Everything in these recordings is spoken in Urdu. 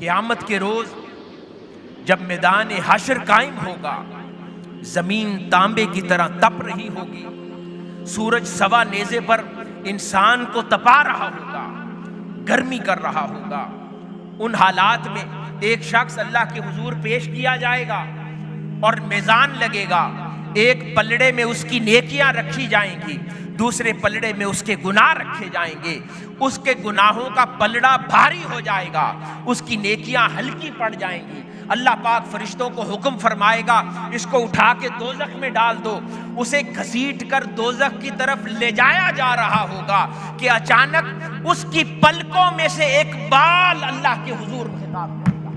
قیامت کے روز جب میدان حشر قائم ہوگا، زمین تانبے کی طرح تپ رہی ہوگی، سورج سوا نیزے پر انسان کو تپا رہا ہوگا، گرمی کر رہا ہوگا۔ ان حالات میں ایک شخص اللہ کے حضور پیش کیا جائے گا اور میزان لگے گا۔ ایک پلڑے میں اس کی نیکیاں رکھی جائیں گی، دوسرے پلڑے میں اس کے گناہ رکھے جائیں گے۔ اس کے گناہوں کا پلڑا بھاری ہو جائے گا، اس کی نیکیاں ہلکی پڑ جائیں گی۔ اللہ پاک فرشتوں کو حکم فرمائے گا، اس کو اٹھا کے دوزخ میں ڈال دو۔ اسے گھسیٹ کر دوزخ کی طرف لے جایا جا رہا ہوگا کہ اچانک اس کی پلکوں میں سے ایک بال اللہ کے حضور خطاب کرے گا۔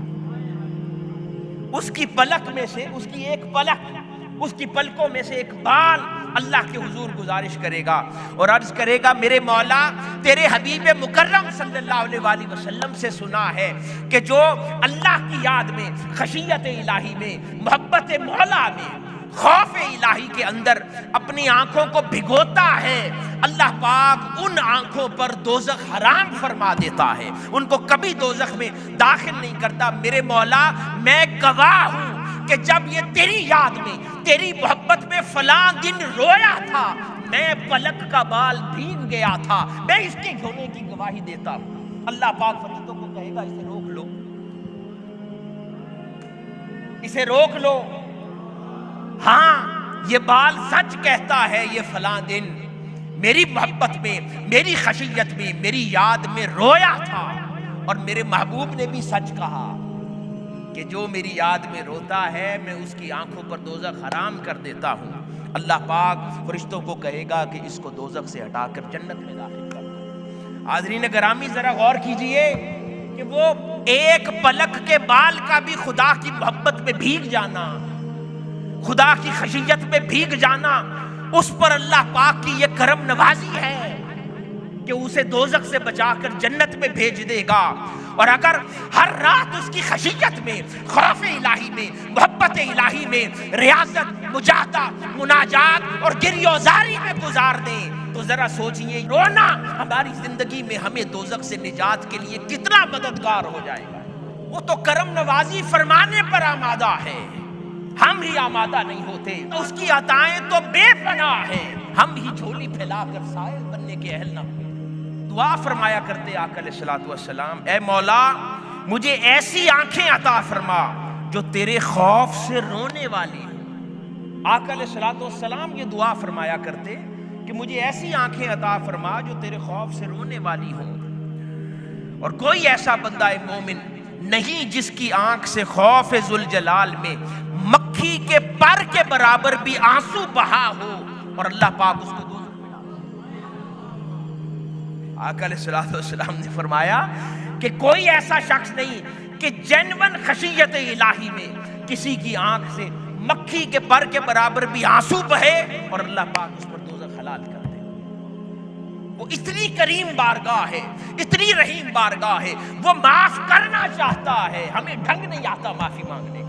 اس کی پلک میں سے، اس کی ایک پلک، اس کی پلکوں میں سے ایک بال اللہ کے حضور گزارش کرے گا اور عرض کرے گا، میرے مولا، تیرے حبیب مکرم صلی اللہ علیہ وآلہ وسلم سے سنا ہے کہ جو اللہ کی یاد میں، خشیت الہی میں، محبت مولا میں، خوف الہی کے اندر اپنی آنکھوں کو بھگوتا ہے، اللہ پاک ان آنکھوں پر دوزخ حرام فرما دیتا ہے، ان کو کبھی دوزخ میں داخل نہیں کرتا۔ میرے مولا، میں گواہ ہوں کہ جب یہ تیری یاد میں، تیری محبت میں فلاں دن رویا تھا، میں پلک کا بال بھیگ گیا تھا، میں اس کے ہونے کی گواہی دیتا ہوں۔ اللہ پاک فرشتوں کو کہے گا، اسے روک لو، اسے روک لو۔ ہاں، یہ بال سچ کہتا ہے، یہ فلاں دن میری محبت میں، میری خشیت میں، میری یاد میں رویا تھا، اور میرے محبوب نے بھی سچ کہا کہ جو میری یاد میں روتا ہے میں اس کی آنکھوں پر دوزخ حرام کر دیتا ہوں۔ اللہ پاک فرشتوں کو کہے گا کہ اس کو دوزخ سے ہٹا کر جنت میں داخل کر دو۔ حاضرین گرامی، ذرا غور کیجئے کہ وہ ایک پلک کے بال کا بھی خدا کی محبت میں بھیگ جانا، خدا کی خشیت میں بھیگ جانا، اس پر اللہ پاک کی یہ کرم نوازی ہے کہ اسے دوزخ سے بچا کر جنت میں بھیج دے گا۔ اور اگر ہر رات اس کی خشیت میں، خوف الہی میں، محبت الہی میں، ریاضت، مجاہدہ، مناجات اور گریوزاری میں گزار دیں تو ذرا سوچئے، رونا ہماری زندگی میں ہمیں دوزخ سے نجات کے لیے کتنا مددگار ہو جائے گا۔ وہ تو کرم نوازی فرمانے پر آمادہ ہے، ہم ہی آمادہ نہیں ہوتے۔ اس کی عطائیں تو بے پناہ ہیں، ہم ہی جھولی پھیلا کر سائل بننے کے اہل نہ ہوتے۔ دعا فرمایا کرتے آقا علیہ الصلوۃ والسلام، اے مولا، مجھے ایسی آنکھیں عطا فرما جو تیرے خوف سے رونے والی ہیں۔ آقا علیہ الصلوۃ والسلام یہ دعا فرمایا کرتے کہ مجھے ایسی آنکھیں عطا فرما جو تیرے خوف سے رونے والی ہوں۔ اور کوئی ایسا بندہ مومن نہیں جس کی آنکھ سے خوف ذوالجلال میں مکھی کے پر کے برابر بھی آنسو بہا ہو اور اللہ پاک اس کو دوزخ میں ڈال دے۔ آقا علیہ الصلوۃ والسلام نے فرمایا کہ کوئی ایسا شخص نہیں کہ جینون خشیت الہی میں کسی کی آنکھ سے مکھی کے پر کے برابر بھی آنسو بہے اور اللہ پاک اس پر دوزخ حلال کر دے۔ وہ اتنی کریم بارگاہ ہے، اتنی رحیم بارگاہ ہے، وہ معاف کرنا چاہتا ہے، ہمیں ڈھنگ نہیں آتا معافی مانگنے۔